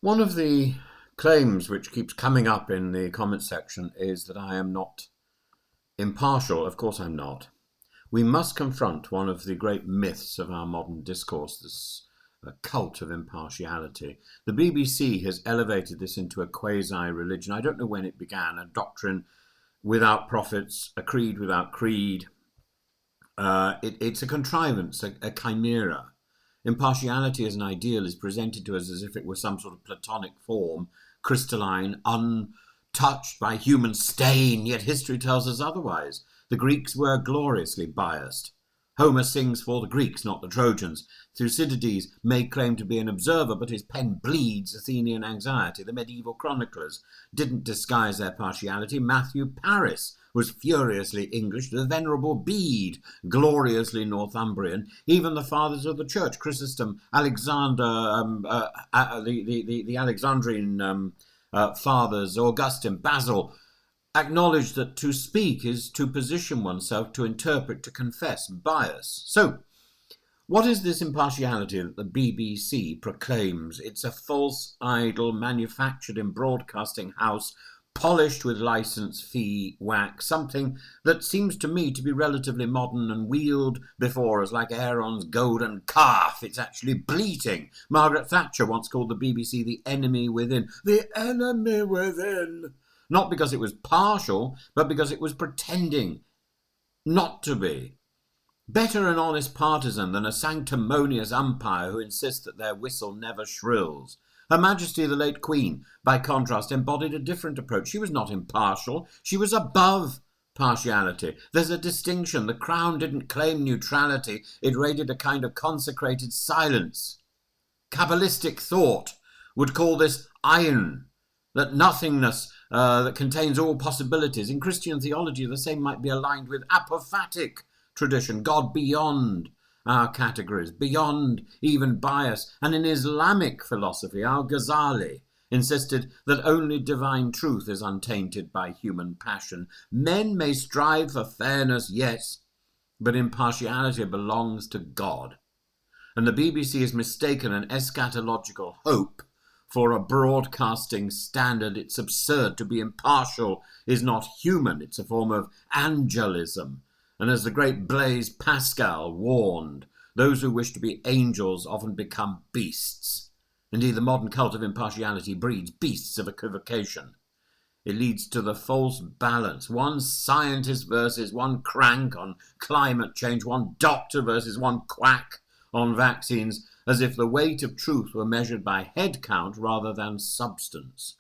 One of the claims which keeps coming up in the comment section is that I am not impartial. Of course I'm not. We must confront one of the great myths of our modern discourse, this cult of impartiality. The BBC has elevated this into a quasi-religion. I don't know when it began, a doctrine without prophets, a creed without creed. It's a contrivance, a chimera. Impartiality as an ideal is presented to us as if it were some sort of platonic form, crystalline, untouched by human stain, yet history tells us otherwise. The Greeks were gloriously biased. Homer sings for the Greeks, not the Trojans. Thucydides may claim to be an observer, but his pen bleeds Athenian anxiety. The medieval chroniclers didn't disguise their partiality. Matthew Paris was furiously English. The Venerable Bede, gloriously Northumbrian. Even the fathers of the church, Chrysostom, Alexander, the Alexandrian fathers, Augustine, Basil, acknowledge that to speak is to position oneself, to interpret, to confess bias. So, what is this impartiality that the BBC proclaims? It's a false idol manufactured in broadcasting house, polished with license fee wax, something that seems to me to be relatively modern and wheeled before us like Aaron's golden calf. It's actually bleating. Margaret Thatcher once called the BBC the enemy within. The enemy within. Not because it was partial, but because it was pretending not to be. Better an honest partisan than a sanctimonious umpire who insists that their whistle never shrills. Her Majesty the late Queen, by contrast, embodied a different approach. She was not impartial. She was above partiality. There's a distinction. The Crown didn't claim neutrality. It raided a kind of consecrated silence. Kabbalistic thought would call this iron, that nothingness that contains all possibilities. In Christian theology, the same might be aligned with apophatic tradition, God beyond our categories, beyond even bias. And in Islamic philosophy, Al-Ghazali insisted that only divine truth is untainted by human passion. Men may strive for fairness, yes, but impartiality belongs to God. And the BBC has mistaken an eschatological hope for a broadcasting standard. It's absurd. To be impartial is not human. It's a form of angelism. And as the great Blaise Pascal warned, those who wish to be angels often become beasts. Indeed, the modern cult of impartiality breeds beasts of equivocation. It leads to the false balance. One scientist versus one crank on climate change, one doctor versus one quack on vaccines, as if the weight of truth were measured by head count rather than substance.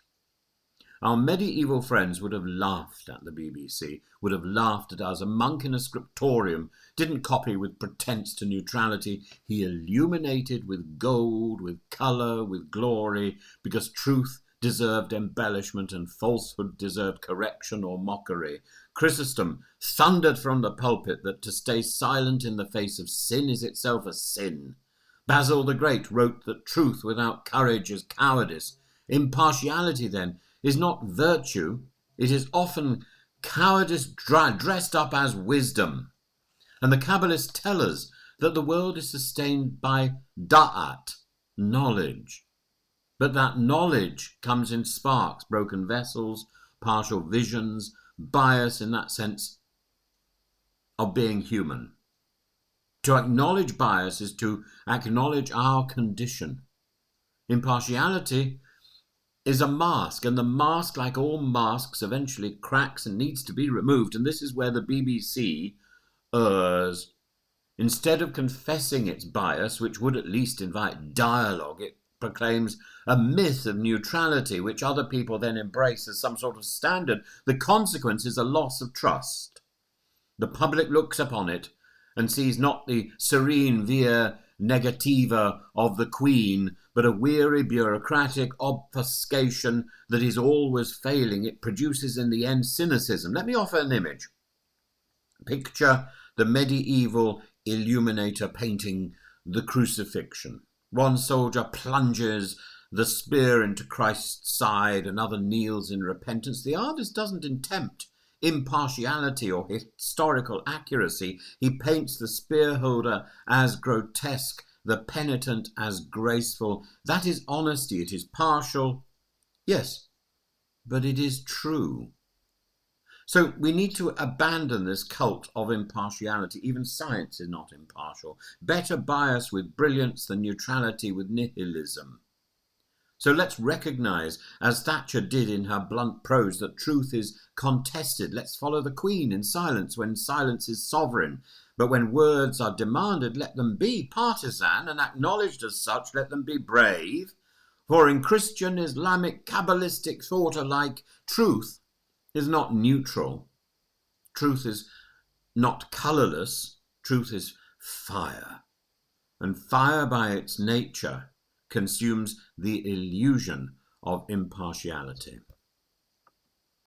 Our medieval friends would have laughed at the BBC, would have laughed at us. A monk in a scriptorium didn't copy with pretense to neutrality. He illuminated with gold, with colour, with glory, because truth deserved embellishment and falsehood deserved correction or mockery. Chrysostom thundered from the pulpit that to stay silent in the face of sin is itself a sin. Basil the Great wrote that truth without courage is cowardice. Impartiality, then, is not virtue. It is often cowardice dressed up as wisdom. And the Kabbalists tell us that the world is sustained by da'at, knowledge. But that knowledge comes in sparks, broken vessels, partial visions, bias in that sense of being human. To acknowledge bias is to acknowledge our condition. Impartiality is a mask, and the mask, like all masks, eventually cracks and needs to be removed. And this is where the BBC errs. Instead of confessing its bias, which would at least invite dialogue, it proclaims a myth of neutrality, which other people then embrace as some sort of standard. The consequence is a loss of trust. The public looks upon it and sees not the serene via negativa of the Queen, but a weary bureaucratic obfuscation that is always failing. It produces in the end cynicism. Let me offer an image. Picture the medieval illuminator painting the crucifixion. One soldier plunges the spear into Christ's side, another kneels in repentance. The artist doesn't attempt impartiality or historical accuracy. He paints the spear holder as grotesque the penitent as graceful. That is honesty. It is partial, yes, but it is true. So we need to abandon this cult of impartiality. Even science is not impartial. Better bias with brilliance than neutrality with nihilism. So let's recognize, as Thatcher did in her blunt prose, that truth is contested. Let's follow the Queen in silence when silence is sovereign. But when words are demanded, let them be partisan, and acknowledged as such, let them be brave. For in Christian, Islamic, Kabbalistic thought alike, truth is not neutral. Truth is not colourless. Truth is fire. And fire by its nature consumes the illusion of impartiality.